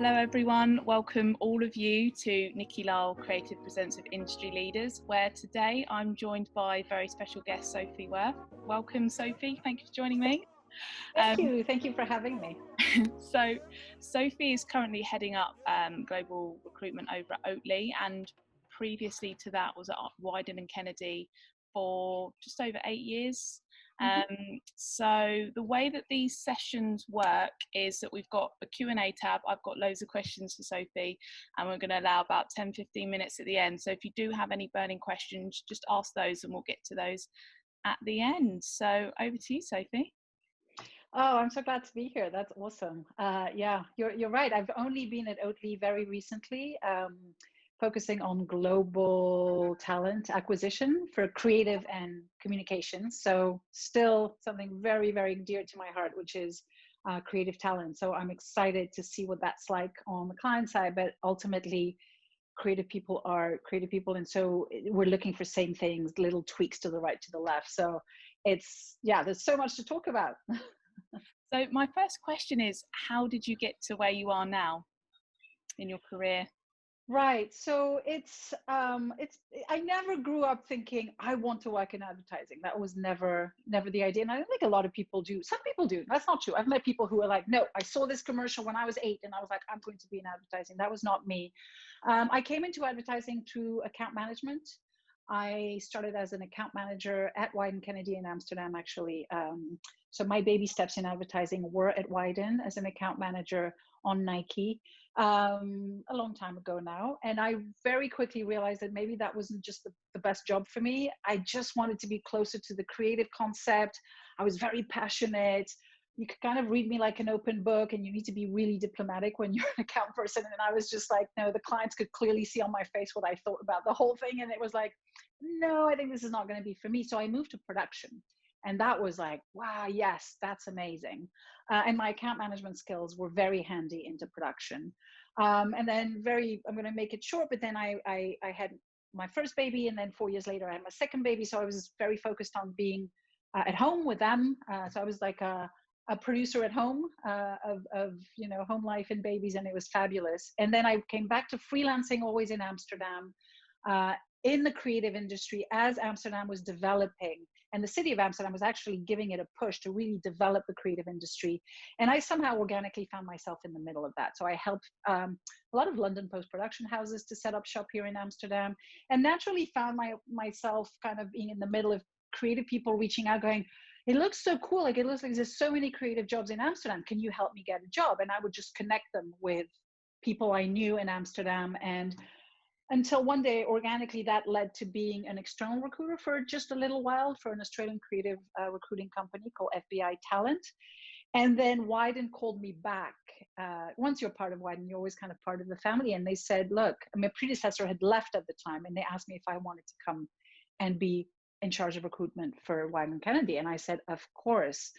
Hello everyone, welcome all of you to Nikky, Lyle Creative Presents with Industry Leaders, where today I'm joined by very special guest Sophie Wort. Welcome Sophie, thank you for joining me. Thank you for having me. So Sophie is currently heading up global recruitment over at Oatly, and previously to that was at Widen and Kennedy for just over 8 years. So the way that these sessions work is that we've got a Q&A tab. I've got loads of questions for Sophie, and we're going to allow about 10-15 minutes at the end. So if you do have any burning questions, just ask those and we'll get to those at the end. So over to you, Sophie. Oh, I'm so glad to be here. That's awesome. Yeah, you're right. I've only been at Oatly very recently, focusing on global talent acquisition for creative and communications. So still something very, very dear to my heart, which is creative talent. So I'm excited to see what that's like on the client side, but ultimately creative people are creative people. And so we're looking for same things, little tweaks to the right, to the left. So there's so much to talk about. So my first question is, how did you get to where you are now in your career? Right. So I never grew up thinking I want to work in advertising. That was never the idea. And I don't think a lot of people do. Some people do. That's not true. I've met people who are like, no, I saw this commercial when I was 8 and I was like, I'm going to be in advertising. That was not me. I came into advertising through account management. I started as an account manager at Widen Kennedy in Amsterdam, actually. So my baby steps in advertising were at Widen as an account manager on Nikky. A long time ago now, and I very quickly realized that maybe that wasn't just the best job for me. I just wanted to be closer to the creative concept. I was very passionate. You could kind of read me like an open book, and you need to be really diplomatic when you're an account person. And I was just like, no, the clients could clearly see on my face what I thought about the whole thing, and it was like, no, I think this is not going to be for me. So I moved to production. And that was like, wow, yes, that's amazing. And my account management skills were very handy into production. And then I'm going to make it short, but then I had my first baby, and then 4 years later, I had my second baby. So I was very focused on being at home with them. So I was like a producer at home of home life and babies, and it was fabulous. And then I came back to freelancing, always in Amsterdam, in the creative industry as Amsterdam was developing. And the city of Amsterdam was actually giving it a push to really develop the creative industry. And I somehow organically found myself in the middle of that. So I helped a lot of London post-production houses to set up shop here in Amsterdam, and naturally found myself kind of being in the middle of creative people reaching out going, it looks so cool. Like, it looks like there's so many creative jobs in Amsterdam. Can you help me get a job? And I would just connect them with people I knew in Amsterdam. And until one day, organically, that led to being an external recruiter for just a little while for an Australian creative recruiting company called FBI Talent. And then Widen called me back. Once you're part of Widen, you're always kind of part of the family. And they said, look, my predecessor had left at the time, and they asked me if I wanted to come and be in charge of recruitment for Widen Kennedy. And I said, of course.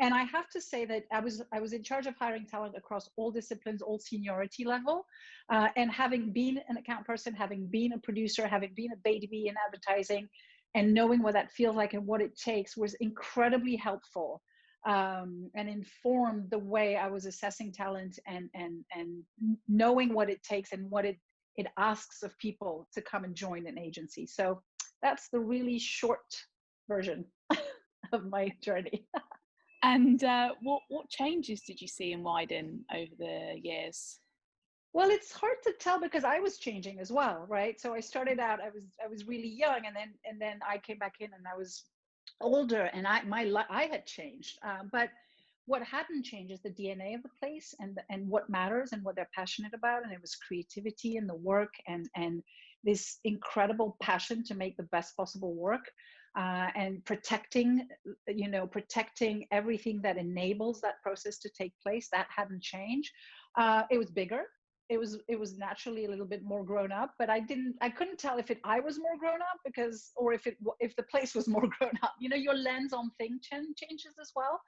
And I have to say that I was in charge of hiring talent across all disciplines, all seniority level. And having been an account person, having been a producer, having been a baby in advertising, and knowing what that feels like and what it takes was incredibly helpful, and informed the way I was assessing talent and knowing what it takes and what it asks of people to come and join an agency. So that's the really short version of my journey. And what changes did you see in Widen over the years? Well, it's hard to tell because I was changing as well, right? So I started out, I was really young, and then I came back in and I was older, and I had changed. But what hadn't changed is the DNA of the place and what matters and what they're passionate about. And it was creativity and the work and this incredible passion to make the best possible work. And protecting everything that enables that process to take place. That hadn't changed. It was bigger. It was naturally a little bit more grown up, but I couldn't tell if I was more grown up or if the place was more grown up. Your lens on things changes as well.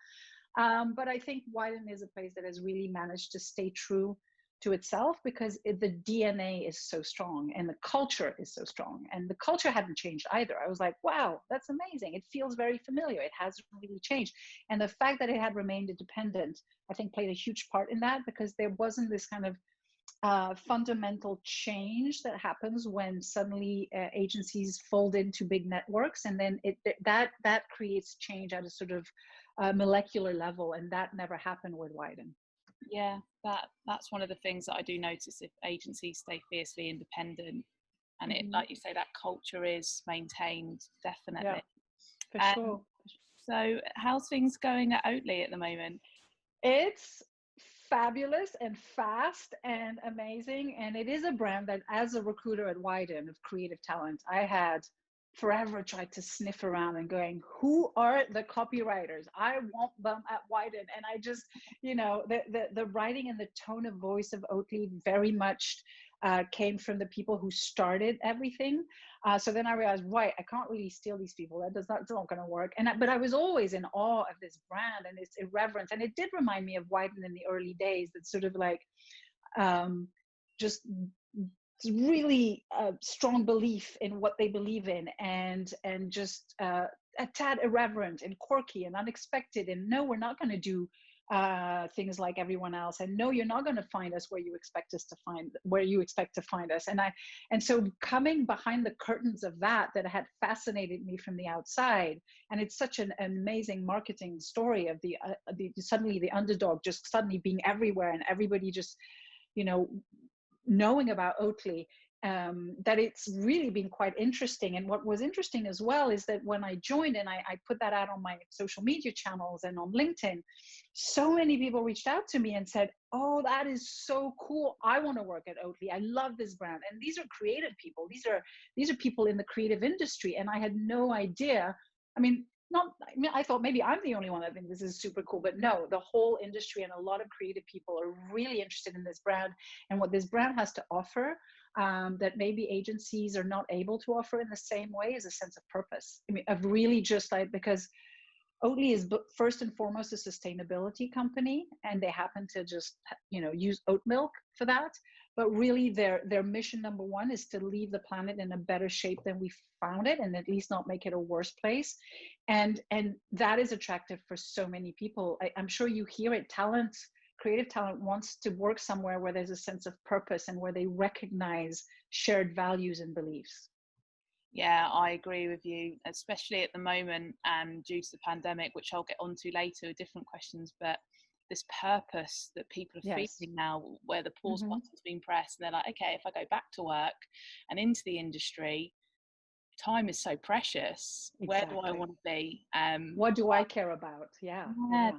But I think Widen is a place that has really managed to stay true to itself, because the DNA is so strong and the culture is so strong, and the culture hadn't changed either. I was like, wow, that's amazing. It feels very familiar. It hasn't really changed. And the fact that it had remained independent, I think, played a huge part in that, because there wasn't this kind of fundamental change that happens when suddenly agencies fold into big networks, and then that creates change at a sort of molecular level, and that never happened with Widen. Yeah, that's one of the things that I do notice. If agencies stay fiercely independent, and it, like you say, that culture is maintained, definitely. Yeah, for sure. So how's things going at Oatly at the moment? It's fabulous and fast and amazing. And it is a brand that, as a recruiter at Widen of creative talent, I had forever tried to sniff around and going, who are the copywriters? I want them at Widen. And I just, the writing and the tone of voice of Oatly very much came from the people who started everything. So then I realized, right, I can't really steal these people. It's not going to work. But I was always in awe of this brand and its irreverence. And it did remind me of Widen in the early days. That sort of like just really strong belief in what they believe in, and just a tad irreverent and quirky and unexpected. And no, we're not going to do things like everyone else, and no, you're not going to find us where you expect to find us. And so coming behind the curtains of that had fascinated me from the outside. And it's such an amazing marketing story of the suddenly the underdog just suddenly being everywhere, and everybody just knowing about Oatly, that it's really been quite interesting. And what was interesting as well is that when I joined and I put that out on my social media channels and on LinkedIn, so many people reached out to me and said, oh, that is so cool. I want to work at Oatly. I love this brand. And these are creative people. These are people in the creative industry. And I had no idea. I thought maybe I'm the only one that thinks this is super cool, but no, the whole industry and a lot of creative people are really interested in this brand and what this brand has to offer, that maybe agencies are not able to offer in the same way, is a sense of purpose. Of really just like, because Oatly is first and foremost a sustainability company, and they happen to just use oat milk for that. But really, their mission number one is to leave the planet in a better shape than we found it, and at least not make it a worse place. And that is attractive for so many people. I'm sure you hear it. Creative talent wants to work somewhere where there's a sense of purpose and where they recognize shared values and beliefs. Yeah, I agree with you, especially at the moment, due to the pandemic, which I'll get onto later with different questions. But this purpose that people are feeling now, where the pause button's been pressed, and they're like, okay, if I go back to work and into the industry, time is so precious. Exactly. Where do I want to be? What do I care about? Yeah,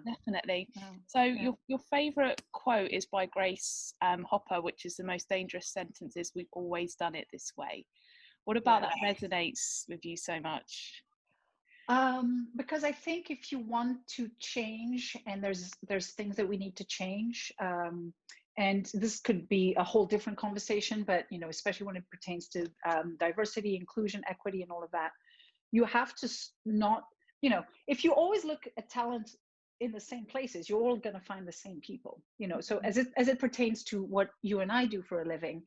definitely. Yeah. So your favorite quote is by Grace Hopper, which is, the most dangerous sentence is, we've always done it this way. What about that resonates with you so much? Because I think if you want to change, and there's things that we need to change, and this could be a whole different conversation, but especially when it pertains to diversity, inclusion, equity, and all of that, you have to not, if you always look at talent in the same places, you're all going to find the same people. So as it pertains to what you and I do for a living,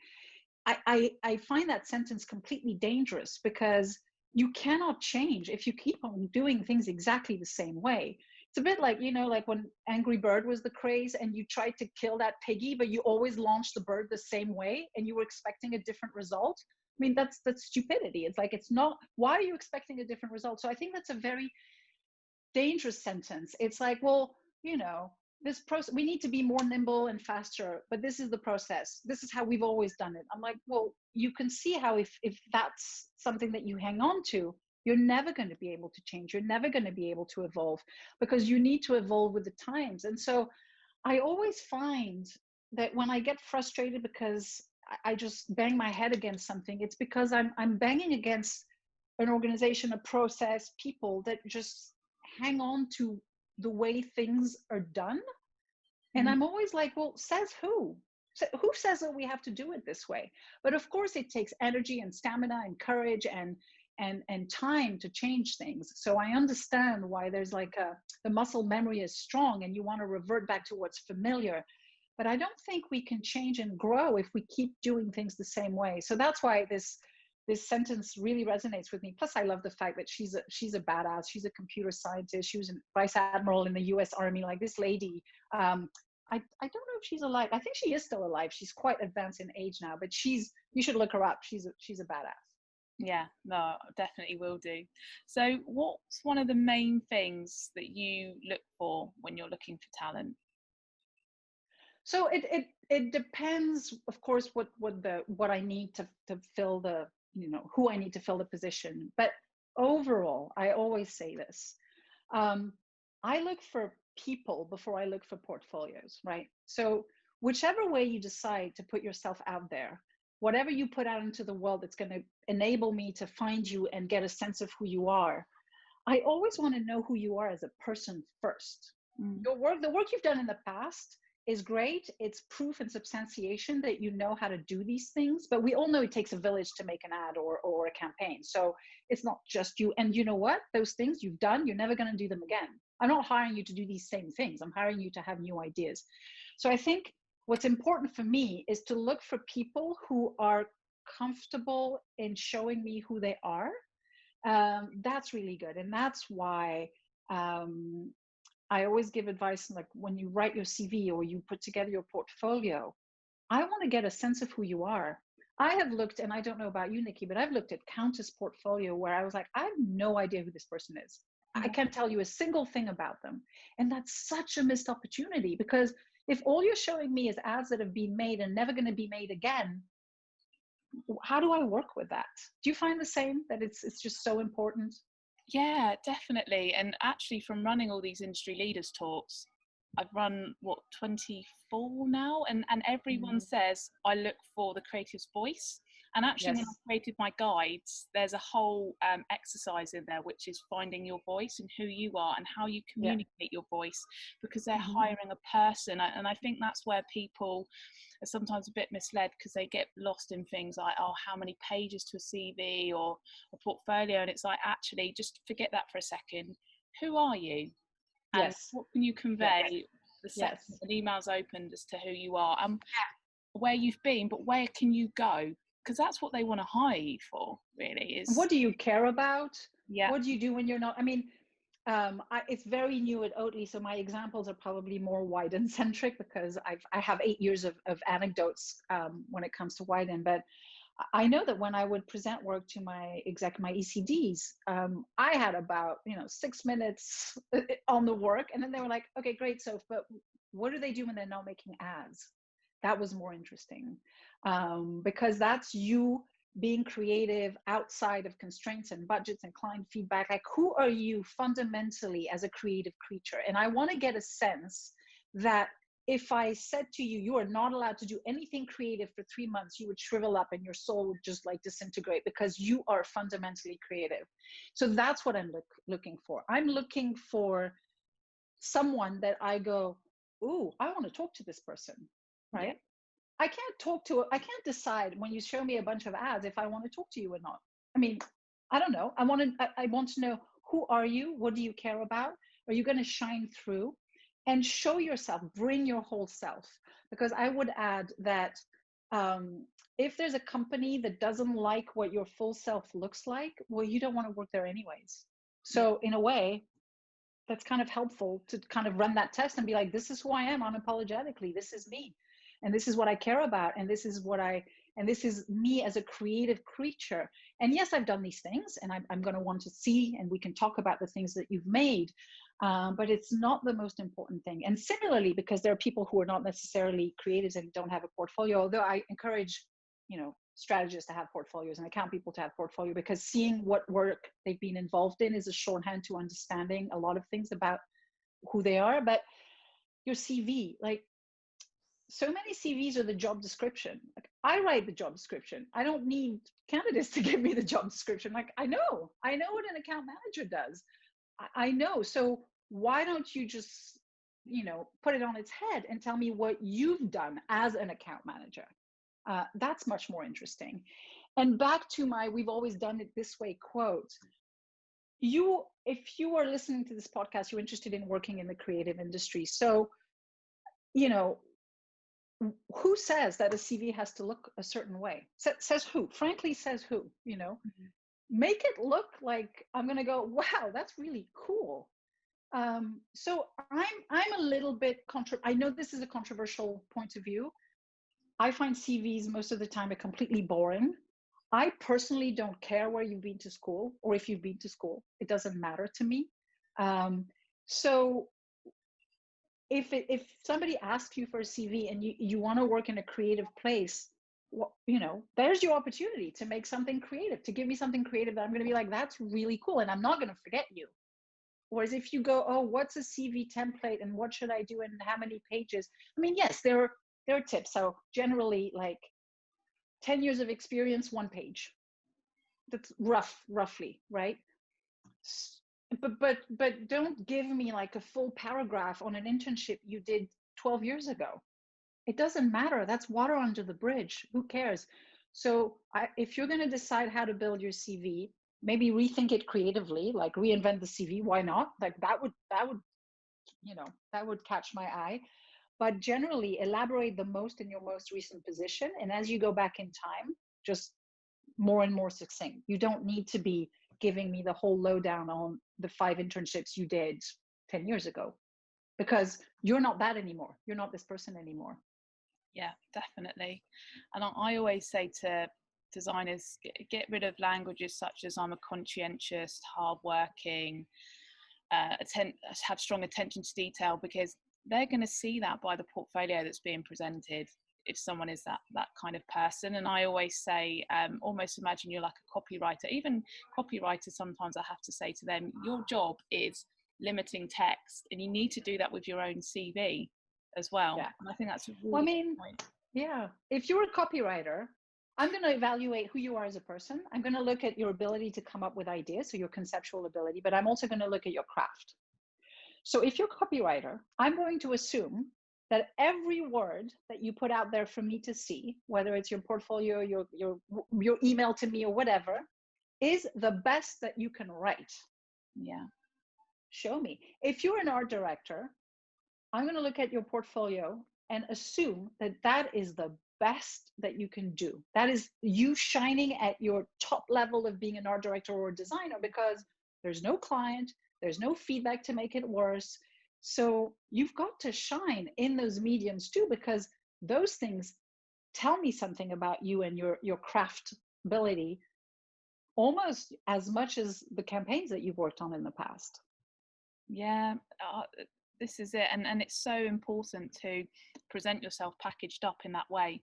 I find that sentence completely dangerous, because you cannot change if you keep on doing things exactly the same way. It's a bit like, like when Angry Bird was the craze and you tried to kill that piggy, but you always launched the bird the same way and you were expecting a different result. That's stupidity. It's like, it's not, why are you expecting a different result? So I think that's a very dangerous sentence. It's like, well, this process, we need to be more nimble and faster, but this is the process. This is how we've always done it. I'm like, well, you can see how if that's something that you hang on to, you're never going to be able to change. You're never going to be able to evolve, because you need to evolve with the times. And so I always find that when I get frustrated because I just bang my head against something, it's because I'm banging against an organization, a process, people that just hang on to the way things are done. And I'm always like, well, says who? Who says that we have to do it this way? But of course it takes energy and stamina and courage and time to change things. So I understand why there's like the muscle memory is strong and you want to revert back to what's familiar. but I don't think we can change and grow if we keep doing things the same way. So that's why this sentence really resonates with me. Plus, I love the fact that she's a badass. She's a computer scientist. She was a vice admiral in the U.S. Army. Like this lady, I don't know if she's alive. I think she is still alive. She's quite advanced in age now, but you should look her up. She's a badass. Yeah, no, definitely will do. So what's one of the main things that you look for when you're looking for talent? So it depends, of course, what I need to fill the, who I need to fill the position. But overall, I always say this. I look for people before I look for portfolios, right? So whichever way you decide to put yourself out there, whatever you put out into the world that's going to enable me to find you and get a sense of who you are, I always want to know who you are as a person first. The work you've done in the past is great. It's proof and substantiation that you know how to do these things, but we all know it takes a village to make an ad or a campaign. So it's not just you. And you know what? Those things you've done, you're never going to do them again. I'm not hiring you to do these same things. I'm hiring you to have new ideas. So I think what's important for me is to look for people who are comfortable in showing me who they are. That's really good. And that's why I always give advice, like when you write your CV or you put together your portfolio, I want to get a sense of who you are. I have looked, and I don't know about you, Nikky, but I've looked at countless portfolio where I was like, I have no idea who this person is. I can't tell you a single thing about them. And that's such a missed opportunity, because if all you're showing me is ads that have been made and never going to be made again, how do I work with that? Do you find the same, that it's just so important? Yeah, definitely. And actually, from running all these industry leaders talks, I've run 24 now, and everyone says I look for the creative's voice. And actually, Yes. when I created my guides, there's a whole exercise in there, which is finding your voice and who you are and how you communicate your voice, because they're hiring a person. And I think that's where people are sometimes a bit misled, because they get lost in things like, oh, how many pages to a CV or a portfolio. And it's like, actually, just forget that for a second. Who are you? And Yes. what can you convey the second Yes. an email's opened as to who you are and where you've been, but where can you go? Because that's what they want to hire you for, really. Is What do you care about? Yeah. What do you do when you're not? I mean, it's very new at Oatly, so my examples are probably more Widen centric, because I have 8 years of anecdotes when it comes to Widen. But I know that when I would present work to my ECDs, I had about 6 minutes on the work, and then they were like, "Okay, great, Soph, but what do they do when they're not making ads?" That was more interesting, because that's you being creative outside of constraints and budgets and client feedback. Like, who are you fundamentally as a creative creature? And I want to get a sense that if I said to you, you are not allowed to do anything creative for 3 months, you would shrivel up and your soul would just like disintegrate, because you are fundamentally creative. So that's what I'm looking for. I'm looking for someone that I go, ooh, I want to talk to this person, right? Yeah. I can't decide when you show me a bunch of ads if I want to talk to you or not. I mean, I don't know. I want to know, who are you? What do you care about? Are you going to shine through? And show yourself, bring your whole self. Because I would add that if there's a company that doesn't like what your full self looks like, well, you don't want to work there anyways. So in a way, that's kind of helpful to kind of run that test and be like, this is who I am unapologetically. This is me. And this is what I care about. And this is me as a creative creature. And yes, I've done these things, and I'm going to want to see, and we can talk about the things that you've made. But it's not the most important thing. And similarly, because there are people who are not necessarily creatives and don't have a portfolio, although I encourage, strategists to have portfolios and account people to have portfolio, because seeing what work they've been involved in is a shorthand to understanding a lot of things about who they are. But your CV, like, so many CVs are the job description. Like, I write the job description. I don't need candidates to give me the job description. Like, I know what an account manager does. I know. So why don't you just, put it on its head and tell me what you've done as an account manager? That's much more interesting. And back to my "we've always done it this way" quote. If you are listening to this podcast, you're interested in working in the creative industry. So, who says that a CV has to look a certain way? Says who? Frankly, says who? Mhm. Make it look like I'm going to go, wow, that's really cool. So I'm a little bit I know this is a controversial point of view. I find CVs most of the time are completely boring. I personally don't care where you've been to school or if you've been to school. It doesn't matter to me. So if somebody asks you for a CV and you want to work in a creative place, well, there's your opportunity to make something creative, to give me something creative that I'm going to be like, that's really cool, and I'm not going to forget you. Whereas if you go, oh, what's a CV template and what should I do and how many pages? I mean, yes, there are tips. So generally, like 10 years of experience, 1 page. That's roughly, right? But don't give me like a full paragraph on an internship you did 12 years ago. It doesn't matter. That's water under the bridge. Who cares? So if you're going to decide how to build your CV, maybe rethink it creatively, like reinvent the CV. Why not? Like that would catch my eye. But generally, elaborate the most in your most recent position, and as you go back in time, just more and more succinct. You don't need to be giving me the whole lowdown on the 5 internships you did 10 years ago, because you're not that anymore. You're not this person anymore. Yeah, definitely. And I always say to designers, get rid of languages such as I'm a conscientious, hardworking, have strong attention to detail, because they're going to see that by the portfolio that's being presented if someone is that kind of person. And I always say, almost imagine you're like a copywriter. Even copywriters, sometimes I have to say to them, your job is limiting text, and you need to do that with your own CV as well. Yeah. And I think that's a really good point. Yeah, if you're a copywriter, I'm going to evaluate who you are as a person. I'm going to look at your ability to come up with ideas, so your conceptual ability, but I'm also going to look at your craft. So if you're a copywriter, I'm going to assume that every word that you put out there for me to see, whether it's your portfolio, your email to me or whatever, is the best that you can write. Yeah. Show me. If you're an art director, I'm going to look at your portfolio and assume that that is the best that you can do. That is you shining at your top level of being an art director or a designer, because there's no client, there's no feedback to make it worse. So you've got to shine in those mediums too, because those things tell me something about you and your craft ability, almost as much as the campaigns that you've worked on in the past. Yeah, this is it. And it's so important to present yourself packaged up in that way.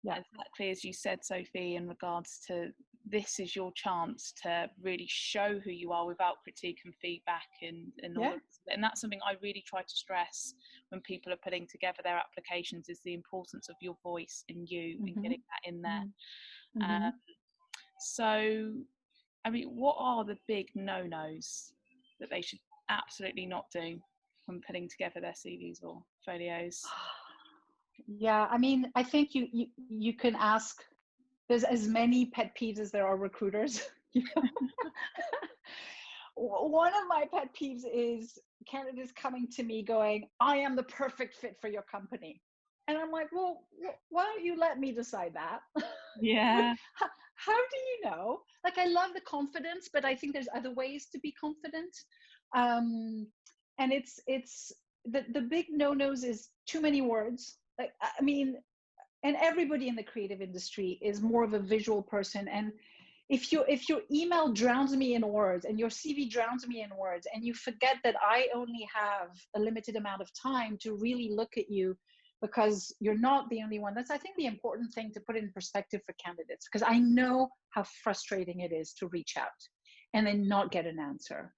Yeah. Exactly as you said, Sophie, in regards to this is your chance to really show who you are without critique and feedback and all of this. And that's something I really try to stress when people are putting together their applications, is the importance of your voice and you and getting that in there. So, I mean, what are the big no-nos that they should absolutely not do when putting together their CVs or folios? Yeah, I mean, I think you can ask. There's as many pet peeves as there are recruiters. One of my pet peeves is candidates coming to me going, I am the perfect fit for your company. And I'm like, well, why don't you let me decide that? Yeah. How do you know? Like, I love the confidence, but I think there's other ways to be confident. And it's the big no-nos is too many words. Like, I mean, and everybody in the creative industry is more of a visual person. And if your email drowns me in words and your CV drowns me in words, and you forget that I only have a limited amount of time to really look at you, because you're not the only one. That's, I think, the important thing to put in perspective for candidates, because I know how frustrating it is to reach out and then not get an answer.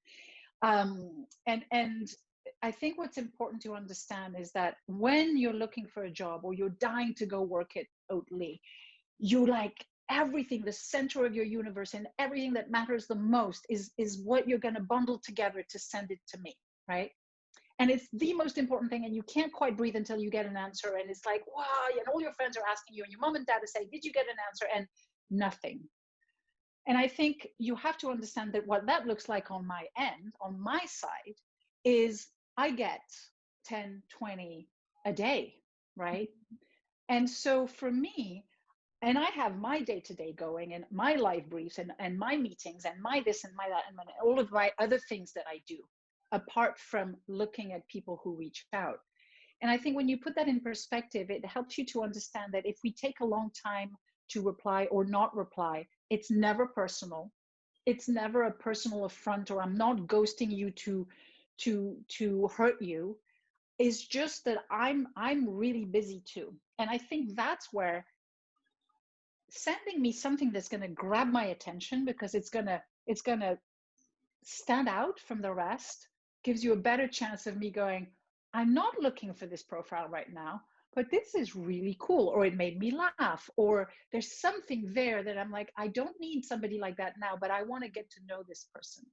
And I think what's important to understand is that when you're looking for a job or you're dying to go work at Oatly, you like everything, the center of your universe and everything that matters the most is what you're going to bundle together to send it to me, right? And it's the most important thing, and you can't quite breathe until you get an answer. And it's like, wow, and all your friends are asking you, and your mom and dad are saying, did you get an answer? And nothing. And I think you have to understand that what that looks like on my end, on my side, is I get 10, 20 a day, right? And so for me, and I have my day-to-day going and my live briefs and my meetings and my this and my that and all of my other things that I do, apart from looking at people who reach out. And I think when you put that in perspective, it helps you to understand that if we take a long time to reply or not reply, it's never personal. It's never a personal affront, or I'm not ghosting you to hurt you. It's just that I'm really busy too. And I think that's where sending me something that's going to grab my attention, because it's going to stand out from the rest, gives you a better chance of me going, I'm not looking for this profile right now, but this is really cool, or it made me laugh, or there's something there that I'm like, I don't need somebody like that now, but I want to get to know this person.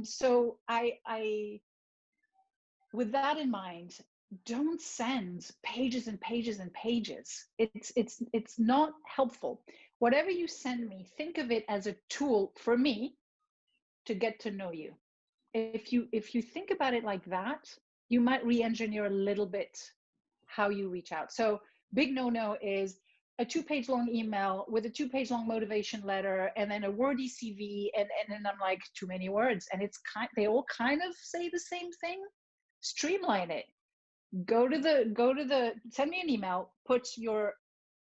So I with that in mind, don't send pages and pages and pages. It's not helpful. Whatever you send me, think of it as a tool for me to get to know you. If you think about it like that, you might re-engineer a little bit how you reach out. So big no-no is a 2-page long email with a 2-page long motivation letter and then a wordy CV, and then I'm like, too many words, and they all kind of say the same thing. Streamline it. Go to the send me an email, put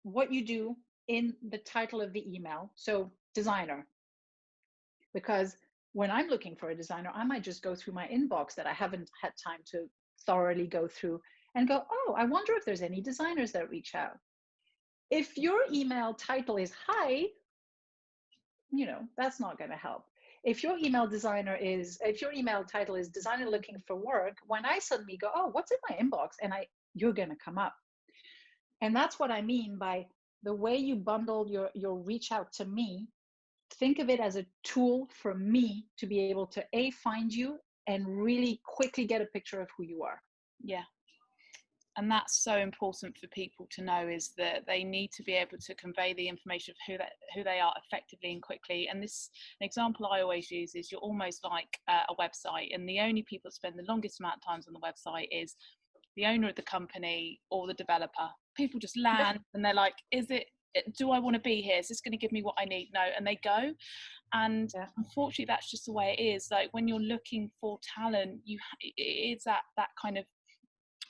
what you do in the title of the email. So designer, because when I'm looking for a designer, I might just go through my inbox that I haven't had time to thoroughly go through and go, oh, I wonder if there's any designers that reach out. If your email title is hi, that's not going to help. If your email title is designer looking for work, when I suddenly go, oh, what's in my inbox? And you're going to come up. And that's what I mean by the way you bundle your reach out to me. Think of it as a tool for me to be able to find you and really quickly get a picture of who you are. Yeah. And that's so important for people to know, is that they need to be able to convey the information of who they are effectively and quickly. And an example I always use is you're almost like a website, and the only people that spend the longest amount of times on the website is the owner of the company or the developer. People just land and they're like, do I want to be here? Is this going to give me what I need? No. And they go. And unfortunately, that's just the way it is. Like when you're looking for talent, it's that kind of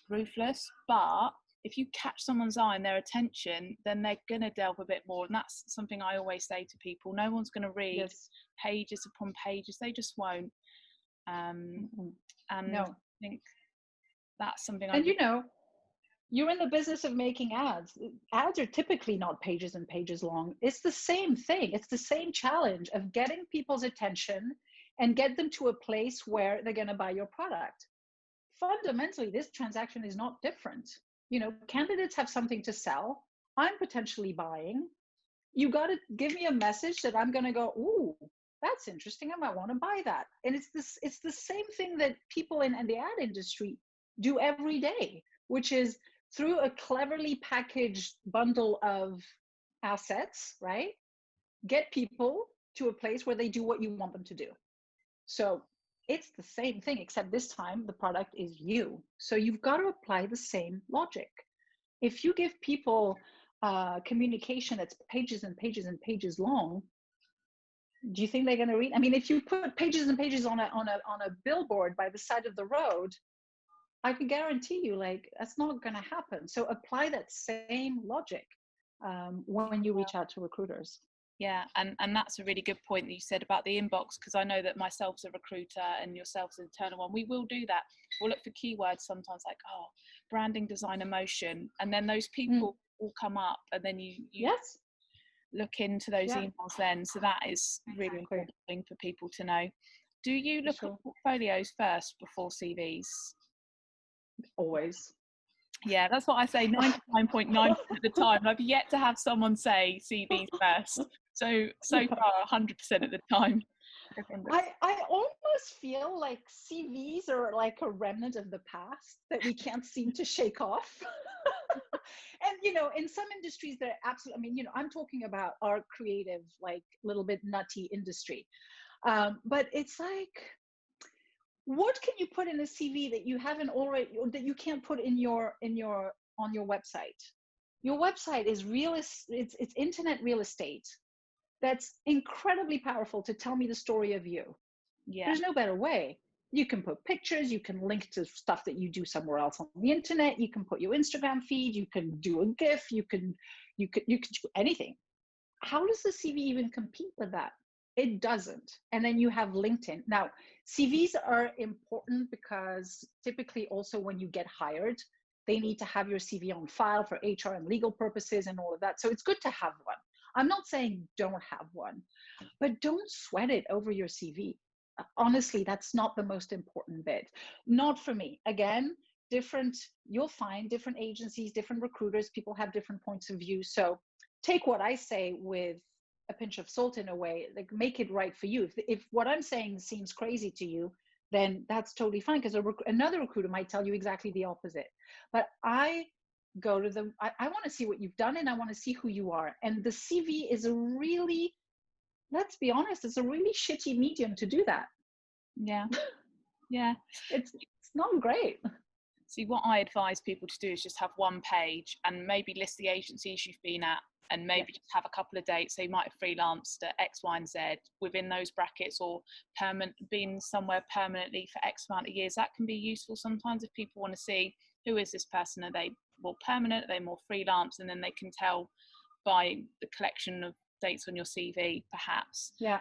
ruthless, but if you catch someone's eye and their attention, then they're going to delve a bit more. And that's something I always say to people. No one's going to read pages upon pages. They just won't. And no. I think that's something you're in the business of making ads. Ads are typically not pages and pages long. It's the same thing. It's the same challenge of getting people's attention and get them to a place where they're going to buy your product. Fundamentally, this transaction is not different. Candidates have something to sell. I'm potentially buying. You got to give me a message that I'm going to go, ooh, that's interesting. I might want to buy that. And it's the same thing that people in the ad industry do every day, which is through a cleverly packaged bundle of assets, right? Get people to a place where they do what you want them to do. So it's the same thing, except this time the product is you. So you've got to apply the same logic. If you give people communication that's pages and pages and pages long, do you think they're going to read? I mean, if you put pages and pages on a billboard by the side of the road, I can guarantee you, like, that's not going to happen. So apply that same logic when you reach out to recruiters. Yeah, and that's a really good point that you said about the inbox, because I know that myself as a recruiter and yourself as an internal one, we will do that. We'll look for keywords sometimes like, oh, branding, design, emotion, and then those people will come up, and then you look into those emails then. So that is really important thing for people to know. Do you look at portfolios first before CVs? Always. Yeah, that's what I say 99.9% of the time. I've yet to have someone say CVs first. So far, 100% of the time. I almost feel like CVs are like a remnant of the past that we can't seem to shake off. And, in some industries, they're absolutely, I'm talking about our creative, like little bit nutty industry. But it's like, what can you put in a CV that you haven't already, or that you can't put on your website? Your website is it's internet real estate. That's incredibly powerful to tell me the story of you. Yeah. There's no better way. You can put pictures, you can link to stuff that you do somewhere else on the internet, you can put your Instagram feed, you can do a GIF, you can do anything. How does the CV even compete with that? It doesn't. And then you have LinkedIn. Now, CVs are important because typically also when you get hired, they need to have your CV on file for HR and legal purposes and all of that. So it's good to have one. I'm not saying don't have one, but don't sweat it over your CV. Honestly, that's not the most important bit. Not for me. Again, you'll find different agencies, different recruiters, people have different points of view. So take what I say with a pinch of salt in a way, like make it right for you. If what I'm saying seems crazy to you, then that's totally fine, because another recruiter might tell you exactly the opposite. But I go to them, I want to see what you've done and I want to see who you are. And the CV is a really, let's be honest, it's a really shitty medium to do that. Yeah. Yeah. It's not great. See, what I advise people to do is just have one page and maybe list the agencies you've been at, and maybe just have a couple of dates. So you might have freelanced at X, Y, and Z within those brackets, or been somewhere permanently for X amount of years. That can be useful sometimes if people want to see, who is this person? Are they more permanent? Are they more freelance? And then they can tell by the collection of dates on your CV, perhaps. Yeah.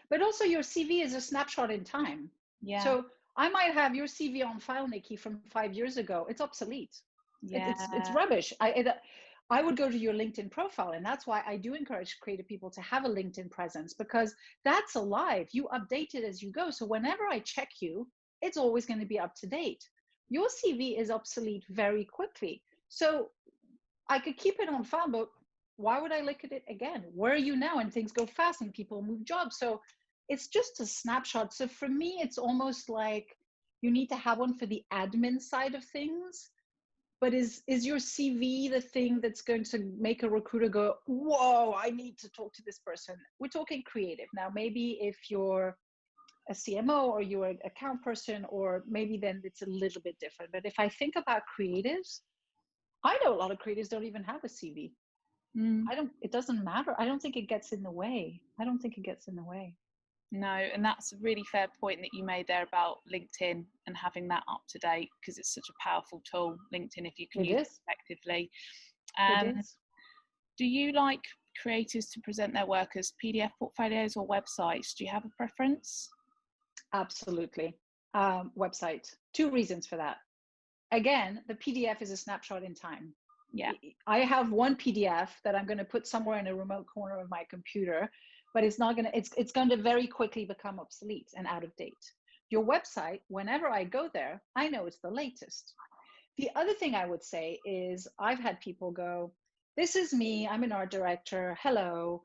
But also your CV is a snapshot in time. Yeah. So I might have your CV on file, Nikki, from 5 years ago. It's obsolete. Yeah. It's rubbish. I would go to your LinkedIn profile, and that's why I do encourage creative people to have a LinkedIn presence, because that's alive. You update it as you go. So whenever I check you, it's always going to be up to date. Your CV is obsolete very quickly. So I could keep it on file, but why would I look at it again? Where are you now? And things go fast and people move jobs. So it's just a snapshot. So for me, it's almost like you need to have one for the admin side of things. But is your CV the thing that's going to make a recruiter go, whoa, I need to talk to this person? We're talking creative. Now, maybe if you're a CMO or you're an account person, or maybe then it's a little bit different. But if I think about creatives, I know a lot of creatives don't even have a CV. It doesn't matter. I don't think it gets in the way. No, and that's a really fair point that you made there about LinkedIn and having that up to date, because it's such a powerful tool, LinkedIn, if you can use it effectively. It is. Do you like creators to present their work as PDF portfolios or websites? Do you have a preference? Absolutely. Website. 2 reasons for that. Again, the PDF is a snapshot in time. Yeah. I have one PDF that I'm going to put somewhere in a remote corner of my computer, but it's going to very quickly become obsolete and out of date. Your website, whenever I go there, I know it's the latest. The other thing I would say is I've had people go, this is me, I'm an art director, hello,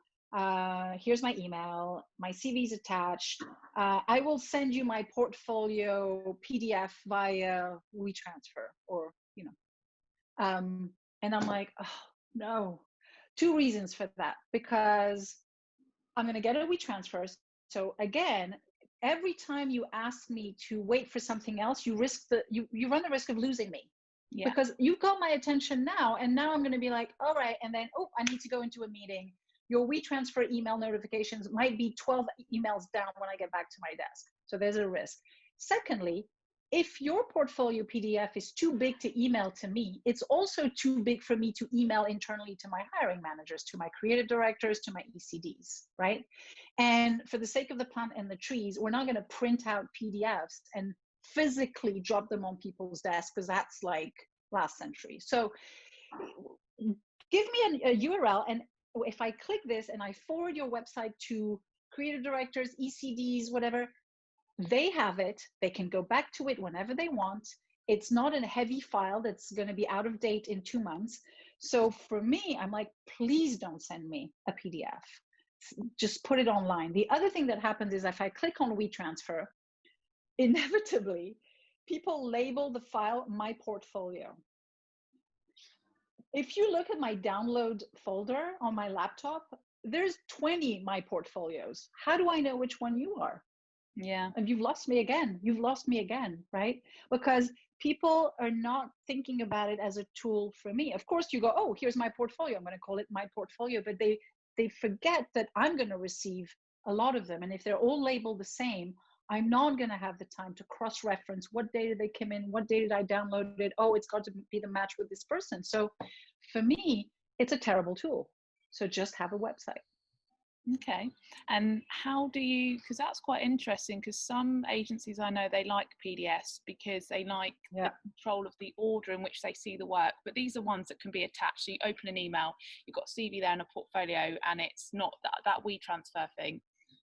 here's my email, my CV's attached, I will send you my portfolio PDF via WeTransfer, or, and I'm like, oh, no. 2 reasons for that, because I'm going to get a WeTransfer. So again, every time you ask me to wait for something else, you run the risk of losing me. Yeah. Because you've got my attention now, and now I'm going to be like, all right, and then, I need to go into a meeting. Your WeTransfer email notifications might be 12 emails down when I get back to my desk. So there's a risk. Secondly, if your portfolio PDF is too big to email to me, it's also too big for me to email internally to my hiring managers, to my creative directors, to my ECDs, right? And for the sake of the plant and the trees, we're not going to print out PDFs and physically drop them on people's desks, because that's like last century. So give me a URL, and if I click this and I forward your website to creative directors, ECDs, whatever, they have it. They can go back to it whenever they want. It's not a heavy file that's going to be out of date in 2 months. So for me, I'm like, please don't send me a PDF. Just put it online. The other thing that happens is if I click on WeTransfer, inevitably, people label the file my portfolio. If you look at my download folder on my laptop, there's 20 my portfolios. How do I know which one you are? Yeah. And you've lost me again. You've lost me again, right? Because people are not thinking about it as a tool for me. Of course, you go, oh, here's my portfolio. I'm going to call it my portfolio. But they forget that I'm going to receive a lot of them. And if they're all labeled the same, I'm not going to have the time to cross-reference what day did they come in, what day did I download it. Oh, it's got to be the match with this person. So for me, it's a terrible tool. So just have a website. Okay. And how do you, because that's quite interesting, because some agencies I know, they like PDFs because they like the control of the order in which they see the work, but these are ones that can be attached. So you open an email, you've got a CV there and a portfolio, and it's not that WeTransfer thing.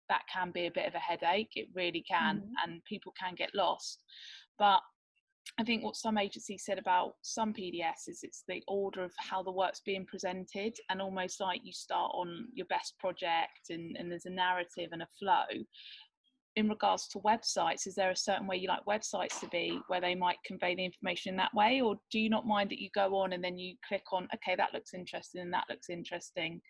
That can be a bit of a headache. It really can, and people can get lost. But I think what some agencies said about some PDFs is it's the order of how the work's being presented, and almost like you start on your best project and there's a narrative and a flow. In regards to websites, is there a certain way you like websites to be where they might convey the information in that way, or do you not mind that you go on and then you click on, okay, that looks interesting and that looks interesting,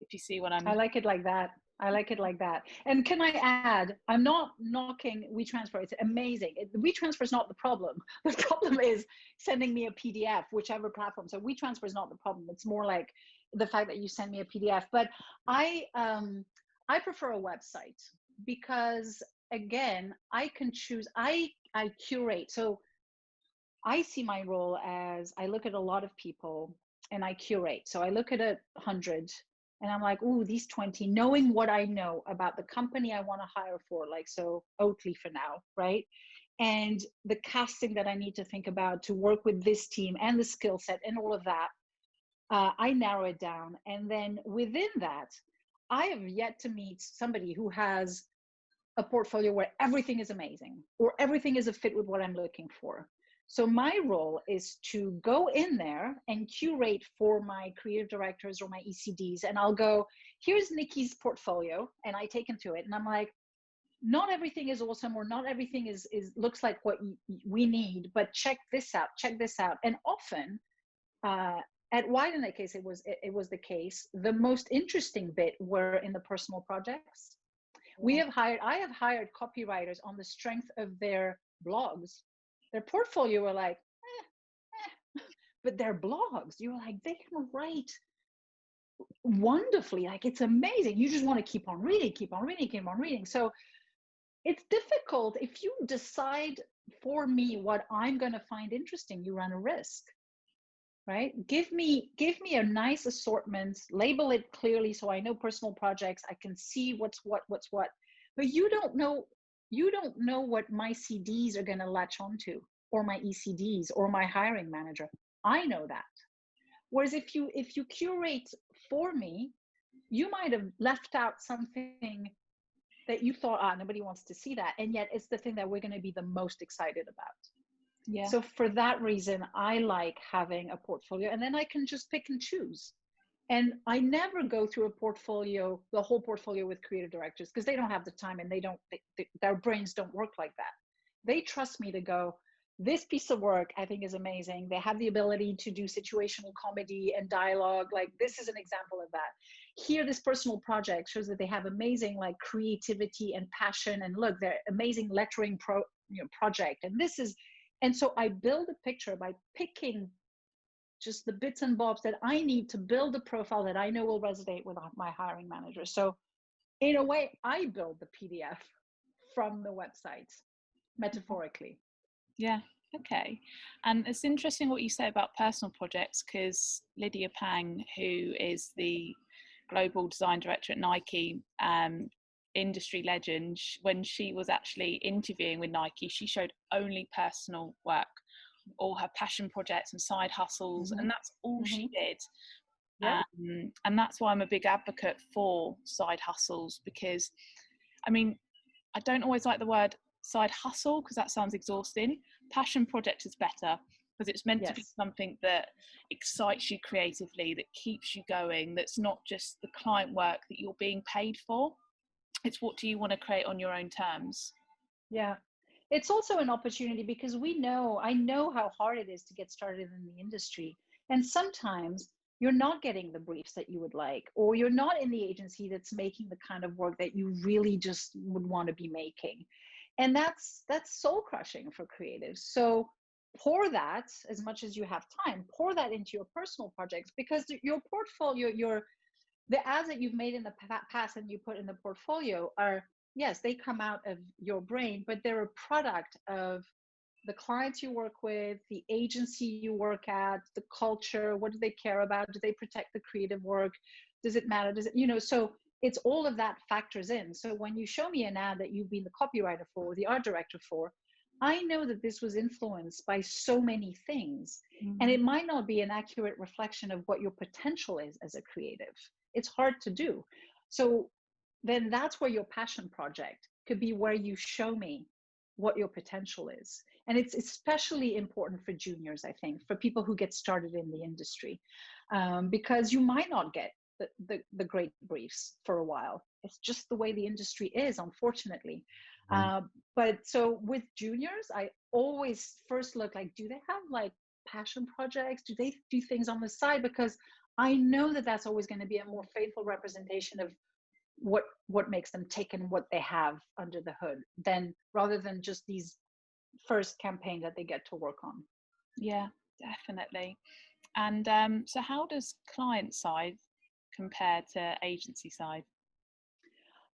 if you see what I like it like that. I like it like that. And can I add, I'm not knocking WeTransfer. It's amazing. WeTransfer is not the problem. The problem is sending me a PDF, whichever platform. So WeTransfer is not the problem. It's more like the fact that you send me a PDF. But I prefer a website because, again, I can choose. I curate. So I see my role as I look at a lot of people and I curate. So I look at 100 and I'm like, ooh, these 20, knowing what I know about the company I want to hire for, like, so Oatly for now, right? And the casting that I need to think about to work with this team and the skill set and all of that, I narrow it down. And then within that, I have yet to meet somebody who has a portfolio where everything is amazing or everything is a fit with what I'm looking for. So my role is to go in there and curate for my creative directors or my ECDs. And I'll go, here's Nikki's portfolio. And I take them to it. And I'm like, not everything is awesome or not everything is looks like what we need, but check this out, check this out. And often at Widen, in that case, it was the case. The most interesting bit were in the personal projects. I have hired copywriters on the strength of their blogs. Their portfolio were like, but their blogs, you were like, they can write wonderfully. Like, it's amazing. You just want to keep on reading, keep on reading, keep on reading. So it's difficult. If you decide for me what I'm going to find interesting, you run a risk, right? Give me a nice assortment, label it clearly so I know personal projects. I can see what's what. But you don't know what my CDs are going to latch onto, or my ECDs, or my hiring manager. I know that. Whereas if you curate for me, you might have left out something that you thought, nobody wants to see that, and yet it's the thing that we're going to be the most excited about. Yeah. So for that reason, I like having a portfolio, and then I can just pick and choose. And I never go through the whole portfolio with creative directors, because they don't have the time and their brains don't work like that. They trust me to go, this piece of work I think is amazing. They have the ability to do situational comedy and dialogue. Like, this is an example of that. Here, this personal project shows that they have amazing like creativity and passion. And look, they're amazing lettering project. And so I build a picture by picking just the bits and bobs that I need to build a profile that I know will resonate with my hiring manager. So in a way, I build the PDF from the website, metaphorically. Yeah. Okay. And it's interesting what you say about personal projects, because Lydia Pang, who is the global design director at Nike, industry legend, when she was actually interviewing with Nike, she showed only personal work, all her passion projects and side hustles, and that's all she did. Yeah. And that's why I'm a big advocate for side hustles, because I mean, I don't always like the word side hustle because that sounds exhausting. Passion project is better, because it's meant to be something that excites you creatively, that keeps you going, that's not just the client work that you're being paid for. It's what do you want to create on your own terms. Yeah. It's also an opportunity, because I know how hard it is to get started in the industry. And sometimes you're not getting the briefs that you would like, or you're not in the agency that's making the kind of work that you really just would want to be making. And that's soul crushing for creatives. So pour that, as much as you have time, pour that into your personal projects, because your portfolio, the ads that you've made in the past and you put in the portfolio are, yes, they come out of your brain, but they're a product of the clients you work with, the agency you work at, the culture. What do they care about? Do they protect the creative work? Does it matter? Does it, so it's all of that factors in. So when you show me an ad that you've been the copywriter for, or the art director for, I know that this was influenced by so many things. And it might not be an accurate reflection of what your potential is as a creative. It's hard to do. So then that's where your passion project could be, where you show me what your potential is. And it's especially important for juniors, I think, for people who get started in the industry, because you might not get the great briefs for a while. It's just the way the industry is, unfortunately. But so with juniors, I always first look like, do they have like passion projects? Do they do things on the side? Because I know that that's always going to be a more faithful representation of what makes them tick and what they have under the hood, than rather than just these first campaign that they get to work on. Yeah, definitely. And so how does client side compare to agency side?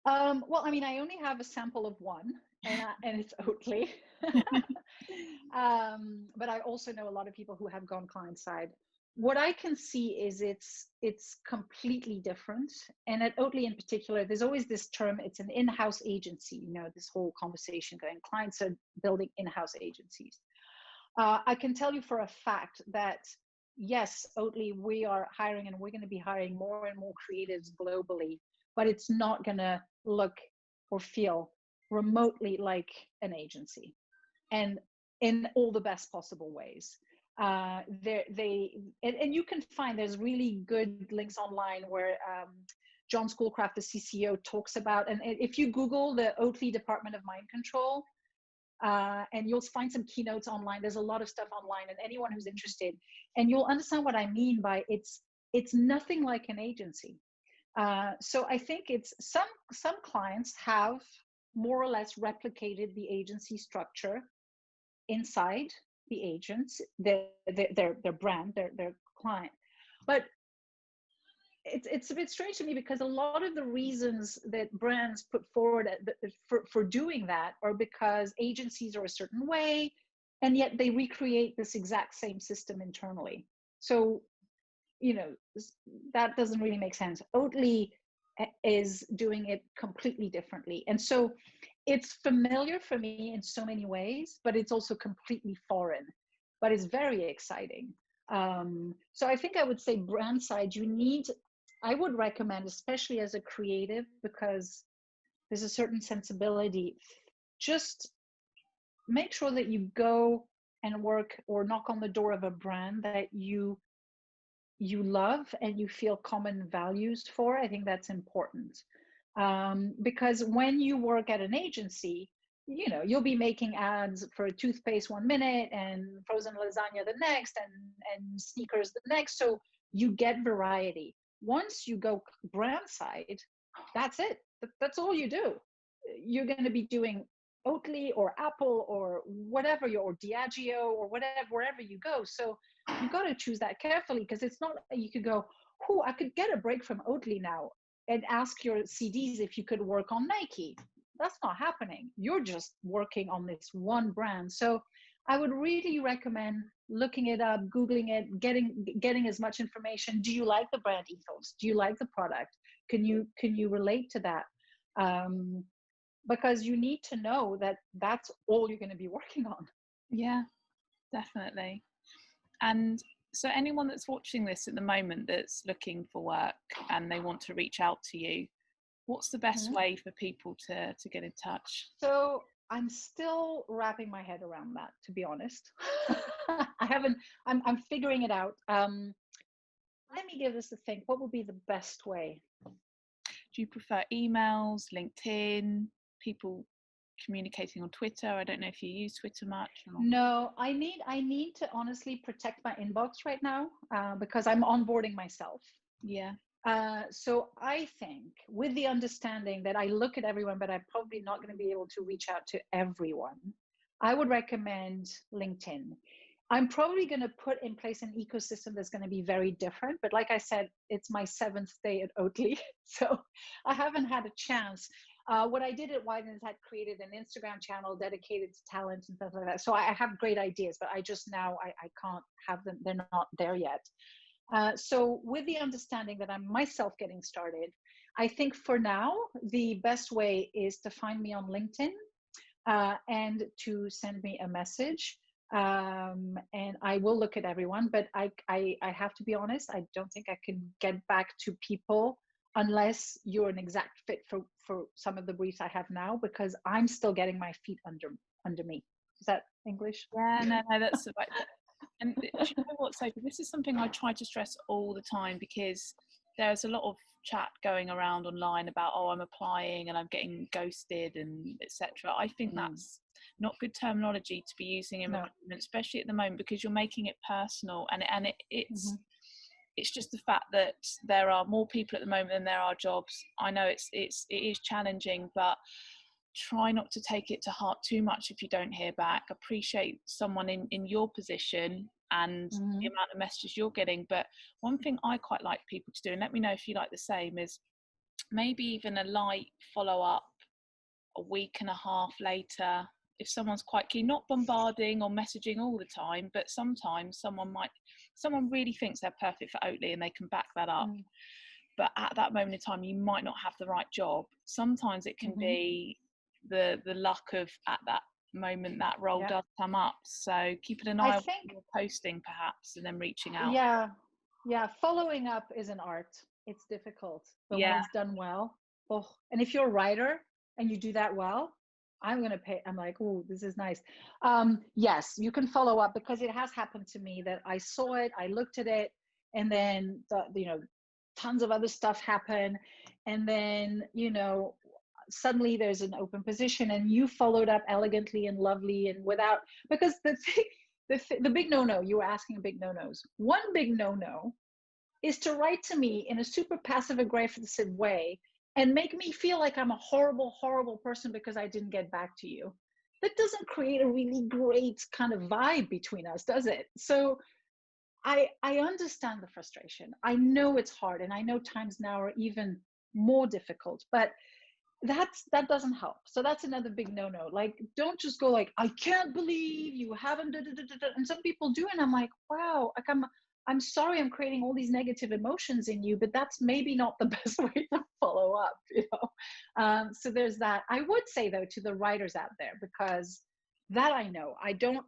Well, I mean, I only have a sample of one, and it's Oatly. But I also know a lot of people who have gone client side. What I can see is it's completely different. And at Oatly in particular, there's always this term, it's an in-house agency, this whole conversation going, clients are building in-house agencies. I can tell you for a fact that, yes, Oatly, we are hiring, and we're going to be hiring more and more creatives globally, but it's not going to look or feel remotely like an agency, and in all the best possible ways. And you can find, there's really good links online where John Schoolcraft, the CCO, talks about, and if you Google the Oatly Department of Mind Control, and you'll find some keynotes online. There's a lot of stuff online, and anyone who's interested, and you'll understand what I mean by it's nothing like an agency. So I think it's some clients have more or less replicated the agency structure inside the agents, their brand, their client. But it's a bit strange to me, because a lot of the reasons that brands put forward for doing that are because agencies are a certain way, and yet they recreate this exact same system internally. So, that doesn't really make sense. Oatly is doing it completely differently. And so it's familiar for me in so many ways, but it's also completely foreign, but it's very exciting. So I think I would say brand side, I would recommend, especially as a creative, because there's a certain sensibility, just make sure that you go and work or knock on the door of a brand that you love and you feel common values for. I think that's important. Because when you work at an agency, you'll be making ads for toothpaste 1 minute and frozen lasagna the next, and sneakers the next. So you get variety. Once you go brand side, that's it. That's all you do. You're going to be doing Oatly or Apple or whatever, or Diageo or whatever, wherever you go. So you've got to choose that carefully, because it's not, you could go, I could get a break from Oatly now, and ask your CDs if you could work on Nike. That's not happening. You're just working on this one brand. So I would really recommend looking it up, Googling it, getting as much information. Do you like the brand ethos? Do you like the product? Can you relate to that? Because you need to know that that's all you're going to be working on. Yeah, definitely. And so anyone that's watching this at the moment that's looking for work and they want to reach out to you, what's the best way for people to get in touch? So I'm still wrapping my head around that, to be honest. I'm figuring it out. Let me give this a think. What would be the best way? Do you prefer emails, LinkedIn, people communicating on Twitter? I don't know if you use Twitter much. Or... No, I need to honestly protect my inbox right now, because I'm onboarding myself. Yeah. So I think, with the understanding that I look at everyone, but I'm probably not going to be able to reach out to everyone, I would recommend LinkedIn. I'm probably going to put in place an ecosystem that's going to be very different. But like I said, it's my 7th day at Oatly, so I haven't had a chance. What I did at Widen is had created an Instagram channel dedicated to talent and stuff like that. So I have great ideas, but I can't have them. They're not there yet. So with the understanding that I'm myself getting started, I think for now, the best way is to find me on LinkedIn, and to send me a message. And I will look at everyone, but I have to be honest, I don't think I can get back to people unless you're an exact fit for some of the briefs I have now, because I'm still getting my feet under me. Is that English? Yeah, no, that's right. And do you know what, Sophie? This is something I try to stress all the time, because there's a lot of chat going around online about, oh, I'm applying and I'm getting ghosted and etc. I think that's not good terminology to be using in recruitment, especially at the moment, because you're making it personal, and it's just the fact that there are more people at the moment than there are jobs. I know it is challenging, but try not to take it to heart too much if you don't hear back. Appreciate someone in your position and the amount of messages you're getting. But one thing I quite like people to do, and let me know if you like the same, is maybe even a light follow-up a week and a half later if someone's quite keen, not bombarding or messaging all the time, but sometimes someone really thinks they're perfect for Oatly and they can back that up. But at that moment in time, you might not have the right job. Sometimes it can be the luck of, at that moment, that role does come up. So keeping an eye on what you're posting perhaps, and then reaching out. Yeah, following up is an art. It's difficult, but when it's done well, and if you're a writer and you do that well, I'm like, oh, this is nice. Yes, you can follow up, because it has happened to me that I saw it, I looked at it, and then tons of other stuff happen, and then suddenly there's an open position, and you followed up elegantly and lovely and without, because the big no-no, you were asking big no-nos. One big no-no is to write to me in a super passive aggressive way and make me feel like I'm a horrible, horrible person because I didn't get back to you. That doesn't create a really great kind of vibe between us, does it? So I understand the frustration. I know it's hard, and I know times now are even more difficult, but that doesn't help. So that's another big no-no. Like, don't just go like, I can't believe you haven't, and some people do, and I'm like, wow, like I'm sorry I'm creating all these negative emotions in you, but that's maybe not the best way to follow up, so there's that. I would say, though, to the writers out there, because that I know, I don't,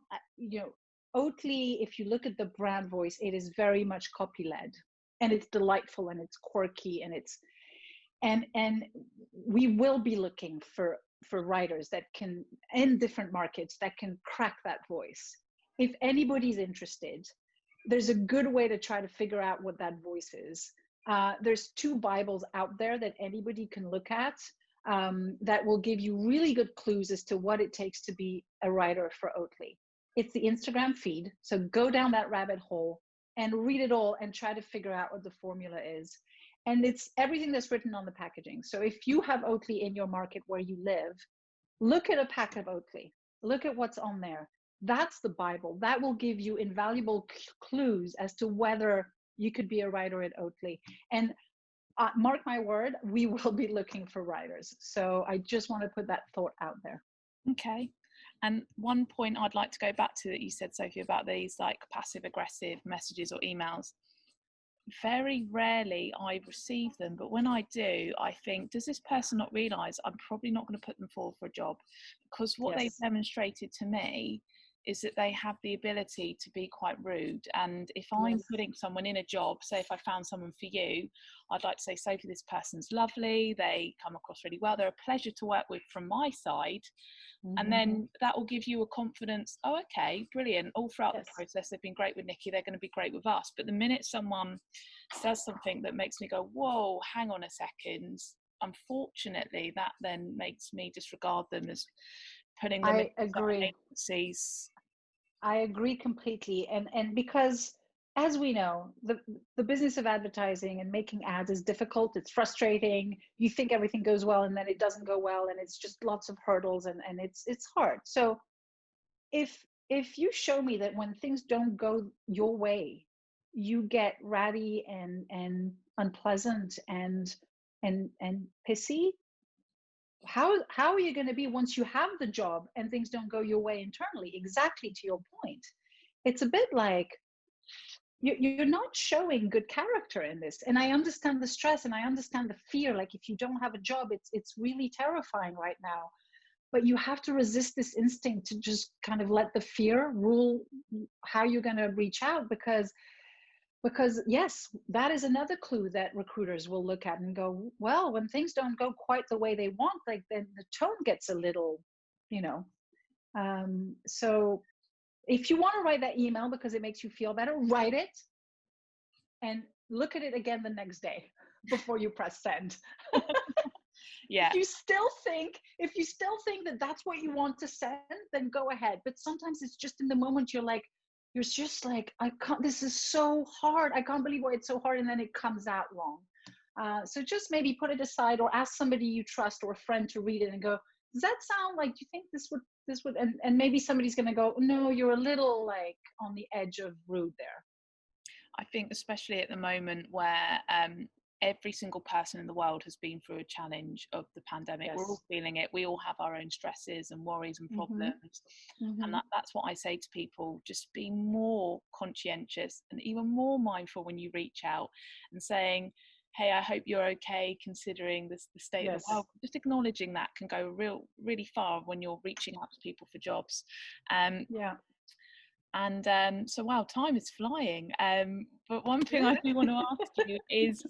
Oatly, if you look at the brand voice, it is very much copy-led, and it's delightful, and it's quirky, and it's, and we will be looking for writers that can, in different markets, that can crack that voice. If anybody's interested, there's a good way to try to figure out what that voice is. There's 2 Bibles out there that anybody can look at, that will give you really good clues as to what it takes to be a writer for Oatly. It's the Instagram feed. So go down that rabbit hole and read it all and try to figure out what the formula is. And it's everything that's written on the packaging. So if you have Oatly in your market where you live, look at a pack of Oatly. Look at what's on there. That's the Bible. That will give you invaluable clues as to whether you could be a writer at Oatly. And mark my word, we will be looking for writers. So I just want to put that thought out there. Okay. And one point I'd like to go back to that you said, Sophie, about these like passive aggressive messages or emails. Very rarely I receive them, but when I do, I think, does this person not realise I'm probably not going to put them forward for a job? Because what they've demonstrated to me is that they have the ability to be quite rude. And if I'm putting someone in a job, say if I found someone for you, I'd like to say, Sophie, this person's lovely, they come across really well, they're a pleasure to work with from my side. And then that will give you a confidence, oh, okay, brilliant. All throughout the process, they've been great with Nikky, they're going to be great with us. But the minute someone says something that makes me go, whoa, hang on a second, unfortunately, that then makes me disregard them as putting them in I agree. agencies. I agree completely. And because, as we know, the business of advertising and making ads is difficult. It's frustrating. You think everything goes well and then it doesn't go well, and it's just lots of hurdles, and it's hard. So if you show me that when things don't go your way, you get ratty and unpleasant and pissy, how are you going to be once you have the job and things don't go your way internally? Exactly, to your point, it's a bit like you're not showing good character in this. And I understand the stress and I understand the fear. Like, if you don't have a job, it's really terrifying right now, but you have to resist this instinct to just kind of let the fear rule how you're going to reach out, because yes, that is another clue that recruiters will look at and go, well, when things don't go quite the way they want, like, then the tone gets a little, you know. So if you want to write that email because it makes you feel better, write it and look at it again the next day before you press send. Yeah. If you still think that that's what you want to send, then go ahead. But sometimes it's just in the moment you're just like, I can't, this is so hard. I can't believe why it's so hard. And then it comes out wrong. So just maybe put it aside, or ask somebody you trust or a friend to read it and go, does that sound like, do you think this would, and maybe somebody's going to go, no, you're a little like on the edge of rude there. I think especially at the moment where every single person in the world has been through a challenge of the pandemic. Yes. We're all feeling it. We all have our own stresses and worries and problems. Mm-hmm. And that's what I say to people. Just be more conscientious and even more mindful when you reach out and saying, hey, I hope you're okay, considering the state of the world. Just acknowledging that can go really far when you're reaching out to people for jobs. Yeah. And so, wow, time is flying. But one thing I do want to ask you is,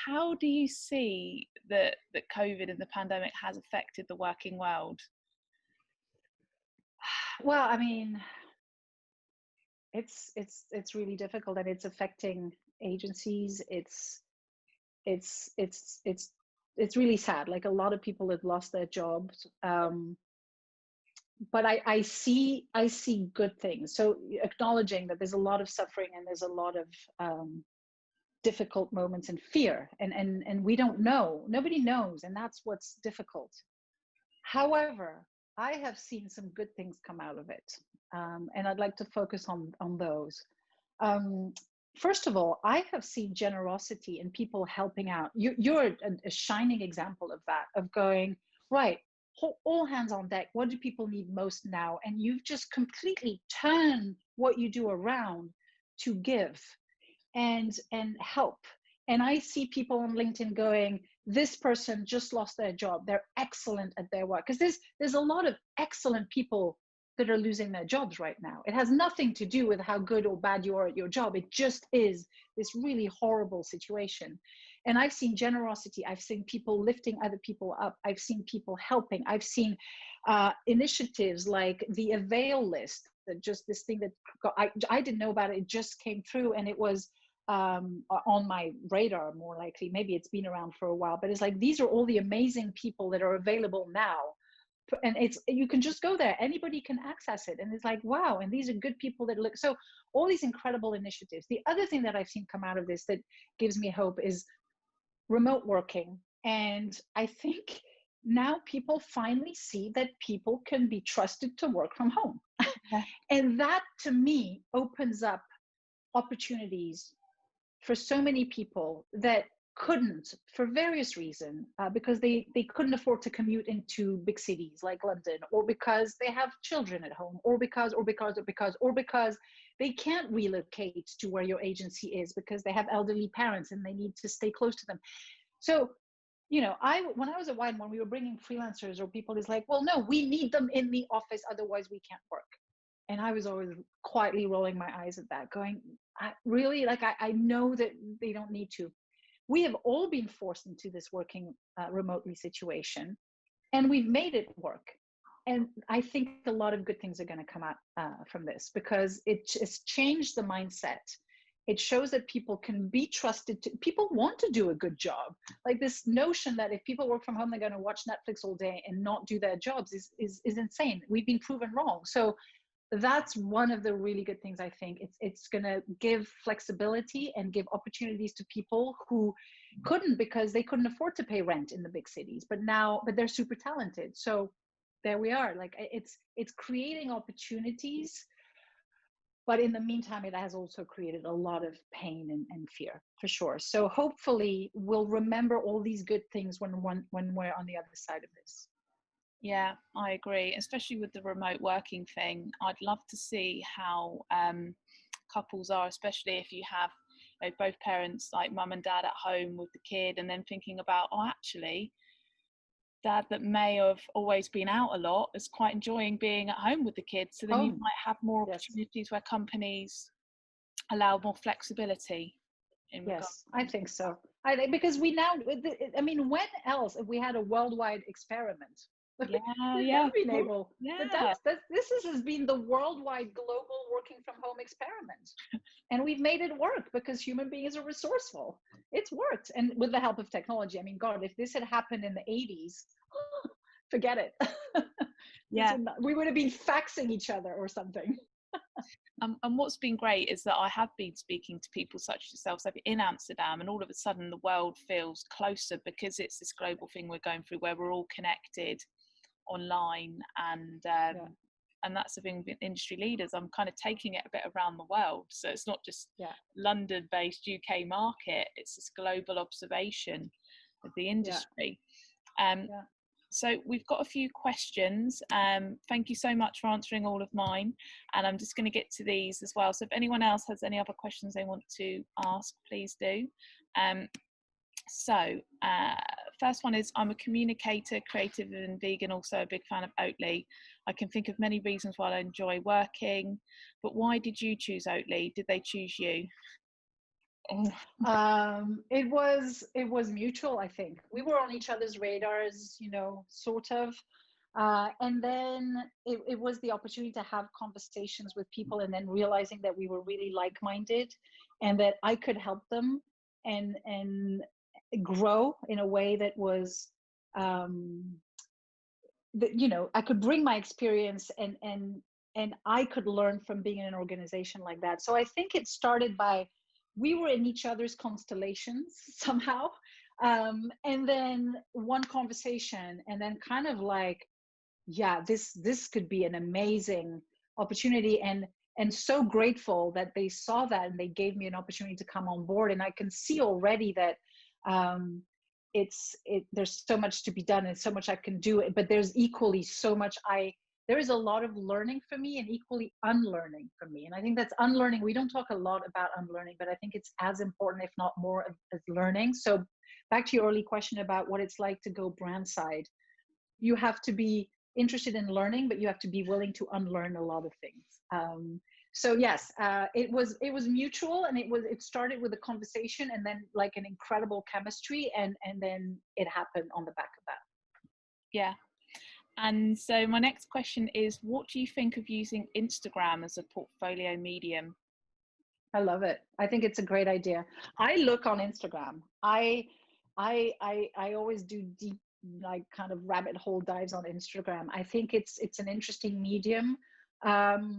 how do you see that COVID and the pandemic has affected the working world? Well, I mean, it's really difficult, and it's affecting agencies. It's really sad. Like, a lot of people have lost their jobs. But I see good things. So acknowledging that there's a lot of suffering and there's a lot of difficult moments and fear, and we don't know. Nobody knows, and that's what's difficult. However, I have seen some good things come out of it, and I'd like to focus on those. First of all, I have seen generosity in people helping out. You're a shining example of that, of going, right, all hands on deck. What do people need most now? And you've just completely turned what you do around to give and help. And I see people on LinkedIn going, this person just lost their job. They're excellent at their work. Because there's a lot of excellent people that are losing their jobs right now. It has nothing to do with how good or bad you are at your job. It just is this really horrible situation. And I've seen generosity. I've seen people lifting other people up. I've seen people helping. I've seen initiatives like the Avail list, that just this thing that I didn't know about it. It just came through, and it was on my radar, more likely. Maybe it's been around for a while, but it's like, these are all the amazing people that are available now. And you can just go there, anybody can access it, and it's like, wow. And these are good people that look, so all these incredible initiatives. The other thing that I've seen come out of this that gives me hope is remote working. And I think now people finally see that people can be trusted to work from home. And that, to me, opens up opportunities for so many people that couldn't, for various reasons, because they couldn't afford to commute into big cities like London, or because they have children at home, or because they can't relocate to where your agency is because they have elderly parents and they need to stay close to them. So, when I was at Widen, when we were bringing freelancers or people, is like, well, no, we need them in the office, otherwise we can't work. And I was always quietly rolling my eyes at that, going, I know that they don't need to. We have all been forced into this working remotely situation, and we've made it work. And I think a lot of good things are going to come out from this, because it's changed the mindset. It shows that people can be trusted. People want to do a good job. Like this notion that if people work from home, they're going to watch Netflix all day and not do their jobs is insane. We've been proven wrong. So that's one of the really good things. I think it's going to give flexibility and give opportunities to people who couldn't, because they couldn't afford to pay rent in the big cities, but they're super talented. So there we are. Like it's creating opportunities, but in the meantime, it has also created a lot of pain and fear, for sure. So hopefully we'll remember all these good things when we're on the other side of this. Yeah, I agree, especially with the remote working thing. I'd love to see how couples are, especially if you have, you know, both parents, like mum and dad, at home with the kid, and then thinking about, oh, actually, dad that may have always been out a lot is quite enjoying being at home with the kids. So then you might have more opportunities where companies allow more flexibility in regards. Yes, I think so. I think because we now, I mean, when else if we had a worldwide experiment? Yeah, We've yeah, never been able. yeah. This has been the worldwide global working from home experiment, and we've made it work because human beings are resourceful. It's worked, and with the help of technology. I mean, God, if this had happened in the 80s, forget it. Yeah. We would have been faxing each other or something. And what's been great is that I have been speaking to people such as yourselves in Amsterdam, and all of a sudden the world feels closer because it's this global thing we're going through where we're all connected online, and that's the thing with industry leaders. I'm kind of taking it a bit around the world, so it's not just London-based UK market, it's this global observation of the industry. So we've got a few questions. Thank you so much for answering all of mine, and I'm just going to get to these as well. So if anyone else has any other questions they want to ask, please do. First one is, I'm a communicator, creative and vegan, also a big fan of Oatly. I can think of many reasons why I enjoy working, but why did you choose Oatly? Did they choose you? It was mutual. I think we were on each other's radars, you know, sort of. And then it was the opportunity to have conversations with people, and then realizing that we were really like-minded and that I could help them and grow in a way that was, that, you know, I could bring my experience and I could learn from being in an organization like that. So I think it started by, we were in each other's constellations somehow. And then one conversation, and then kind of like, yeah, this could be an amazing opportunity, and so grateful that they saw that and they gave me an opportunity to come on board. And I can see already that there's so much to be done and so much I can do, but there's equally so much there is a lot of learning for me and equally unlearning for me. And I think that's unlearning. We don't talk a lot about unlearning, but I think it's as important, if not more, as learning. So back to your early question about what it's like to go brand side, you have to be interested in learning, but you have to be willing to unlearn a lot of things. So yes, it was mutual, and it started with a conversation, and then like an incredible chemistry, and then it happened on the back of that. Yeah. And so my next question is, what do you think of using Instagram as a portfolio medium? I love it. I think it's a great idea. I look on Instagram. I always do deep, like kind of rabbit hole dives on Instagram. I think it's an interesting medium. I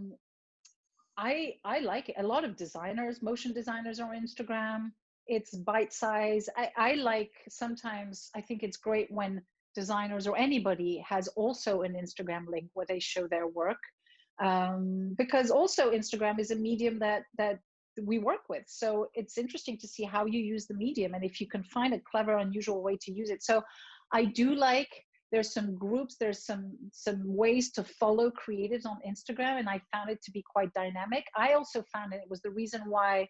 like it. A lot of designers, motion designers are on Instagram. It's bite size. I like, sometimes I think it's great when designers or anybody has also an Instagram link where they show their work, because also Instagram is a medium that we work with. So it's interesting to see how you use the medium and if you can find a clever, unusual way to use it. So I do like, there's some groups, there's some ways to follow creatives on Instagram, and I found it to be quite dynamic. I also found it was the reason why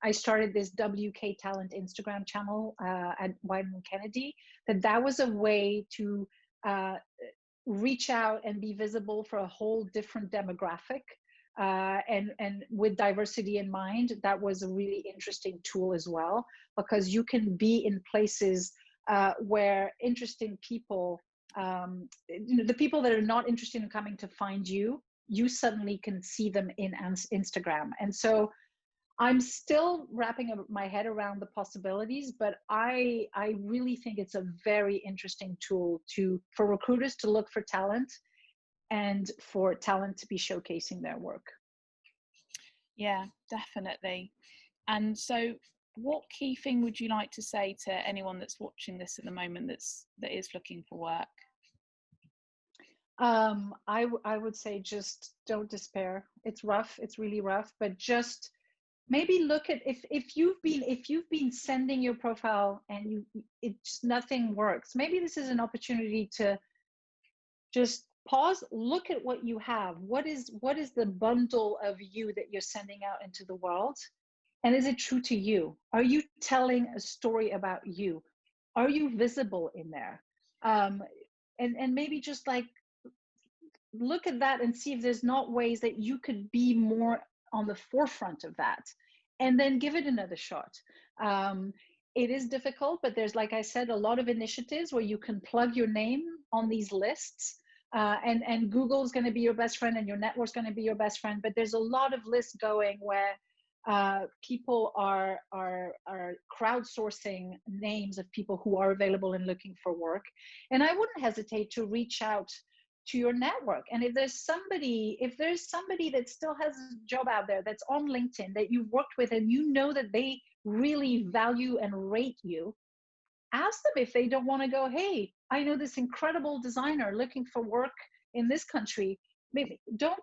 I started this WK Talent Instagram channel at Widen Kennedy, that was a way to reach out and be visible for a whole different demographic. And with diversity in mind, that was a really interesting tool as well, because you can be in places where interesting people, the people that are not interested in coming to find you, you suddenly can see them in Instagram. And so I'm still wrapping my head around the possibilities, but I really think it's a very interesting tool for recruiters to look for talent and for talent to be showcasing their work. Yeah, definitely. And so what key thing would you like to say to anyone that's watching this at the moment that is looking for work? I would say just don't despair. It's rough. It's really rough, but just maybe look at if you've been sending your profile and it's nothing works. Maybe this is an opportunity to just pause, look at what you have. What is the bundle of you that you're sending out into the world? And is it true to you? Are you telling a story about you? Are you visible in there? And maybe just like look at that and see if there's not ways that you could be more on the forefront of that, and then give it another shot. It is difficult, but there's, like I said, a lot of initiatives where you can plug your name on these lists, and Google's going to be your best friend and your network's going to be your best friend. But there's a lot of lists going where people are crowdsourcing names of people who are available and looking for work. And I wouldn't hesitate to reach out to your network. And if there's somebody that still has a job out there that's on LinkedIn that you've worked with and you know that they really value and rate you, ask them if they don't want to go, hey, I know this incredible designer looking for work in this country. Maybe don't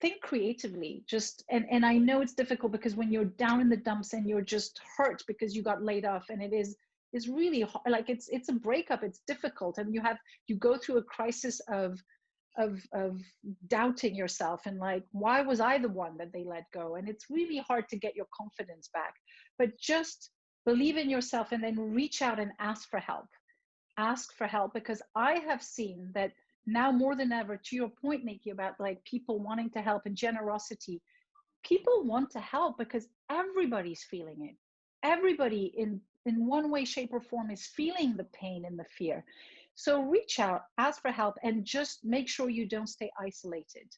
think creatively. Just and I know it's difficult because when you're down in the dumps and you're just hurt because you got laid off, and it is really hard. Like it's a breakup, it's difficult, and you go through a crisis of doubting yourself and like, why was I the one that they let go? And it's really hard to get your confidence back. But just believe in yourself and then reach out and ask for help. Ask for help, because I have seen that now more than ever, to your point, Nikky, about like people wanting to help and generosity. People want to help because everybody's feeling it. Everybody in one way, shape, or form is feeling the pain and the fear. So reach out, ask for help, and just make sure you don't stay isolated.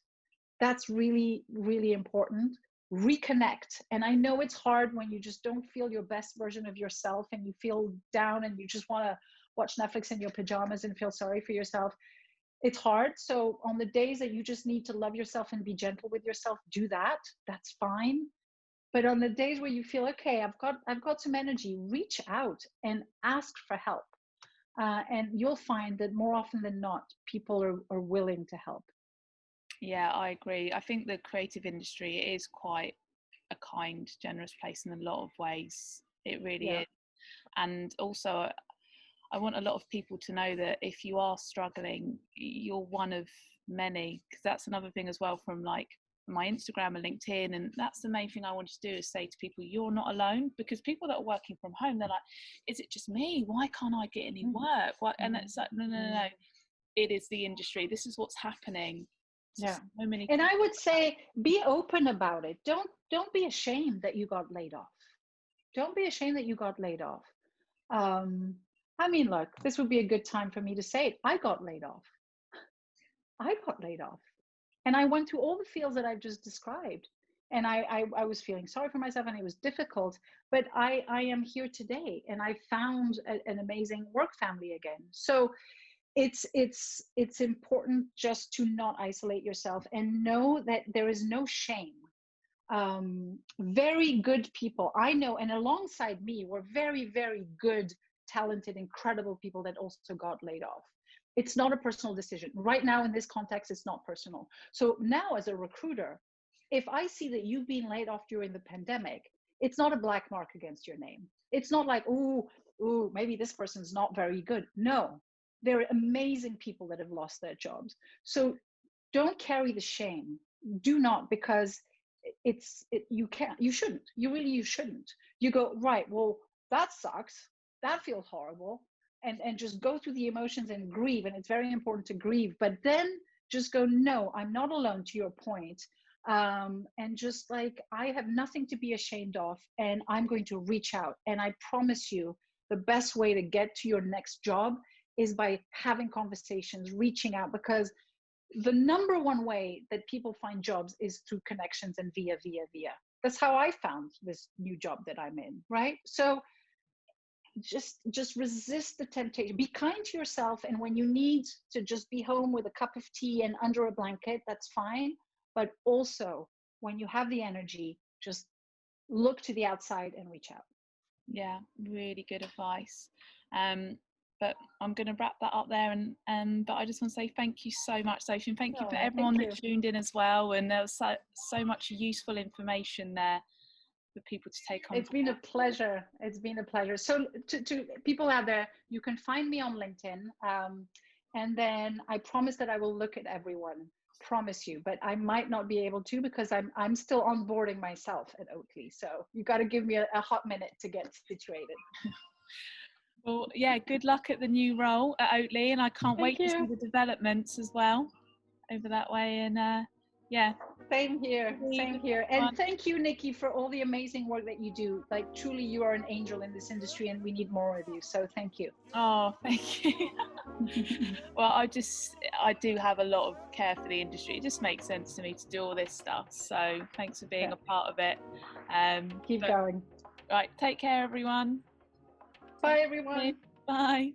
That's really, really important. Reconnect. And I know it's hard when you just don't feel your best version of yourself and you feel down and you just want to watch Netflix in your pajamas and feel sorry for yourself. It's hard. So on the days that you just need to love yourself and be gentle with yourself, do that. That's fine. But on the days where you feel, okay, I've got some energy, reach out and ask for help. And you'll find that more often than not, people are willing to help. Yeah, I agree. I think the creative industry is quite a kind, generous place in a lot of ways. It really is. And also, I want a lot of people to know that if you are struggling, you're one of many, because that's another thing as well from like my Instagram and LinkedIn. And that's the main thing I wanted to do, is say to people, you're not alone. Because people that are working from home, they're like, is it just me? Why can't I get any work? Why? And it's like, no. It is the industry. This is what's happening. Yeah. So many and I would say be open about it. Don't be ashamed that you got laid off. Don't be ashamed that you got laid off. I mean, look, this would be a good time for me to say it. I got laid off. And I went through all the feels that I've just described. And I was feeling sorry for myself, and it was difficult. But I am here today, and I found an amazing work family again. So it's important just to not isolate yourself and know that there is no shame. Very good people I know, and alongside me were very, very good, talented, incredible people that also got laid off. It's not a personal decision. Right now in this context, it's not personal. So now as a recruiter, if I see that you've been laid off during the pandemic, it's not a black mark against your name. It's not like, ooh, maybe this person's not very good. No, there are amazing people that have lost their jobs. So don't carry the shame. Do not, because you shouldn't. You shouldn't. You go, right, well, that sucks. That feels horrible. And just go through the emotions and grieve. And it's very important to grieve. But then just go, no, I'm not alone, to your point. And just like, I have nothing to be ashamed of, and I'm going to reach out. And I promise you, the best way to get to your next job is by having conversations, reaching out, because the number one way that people find jobs is through connections and via. That's how I found this new job that I'm in, right? So just resist the temptation. Be kind to yourself, and when you need to just be home with a cup of tea and under a blanket, that's fine. But also, when you have the energy, just look to the outside and reach out. Yeah, really good advice. But I'm going to wrap that up there, and but I just want to say thank you so much, Sophie, and thank you for everyone that tuned in as well. And there was so much useful information there for people to take on. It's been a pleasure. It's been a pleasure. So to people out there, you can find me on LinkedIn, and then I promise that I will look at everyone. Promise you, but I might not be able to because I'm still onboarding myself at Oatly. So you got to give me a hot minute to get situated. Well, yeah, good luck at the new role at Oatly, and I can't wait to see the developments as well over that way. And yeah. Same here. Same here. And thank you, Nikki, for all the amazing work that you do. Like, truly, you are an angel in this industry, and we need more of you. So thank you. Oh, thank you. Well, I do have a lot of care for the industry. It just makes sense to me to do all this stuff. So thanks for being a part of it. Keep going. Right. Take care, everyone. Bye, everyone. Bye.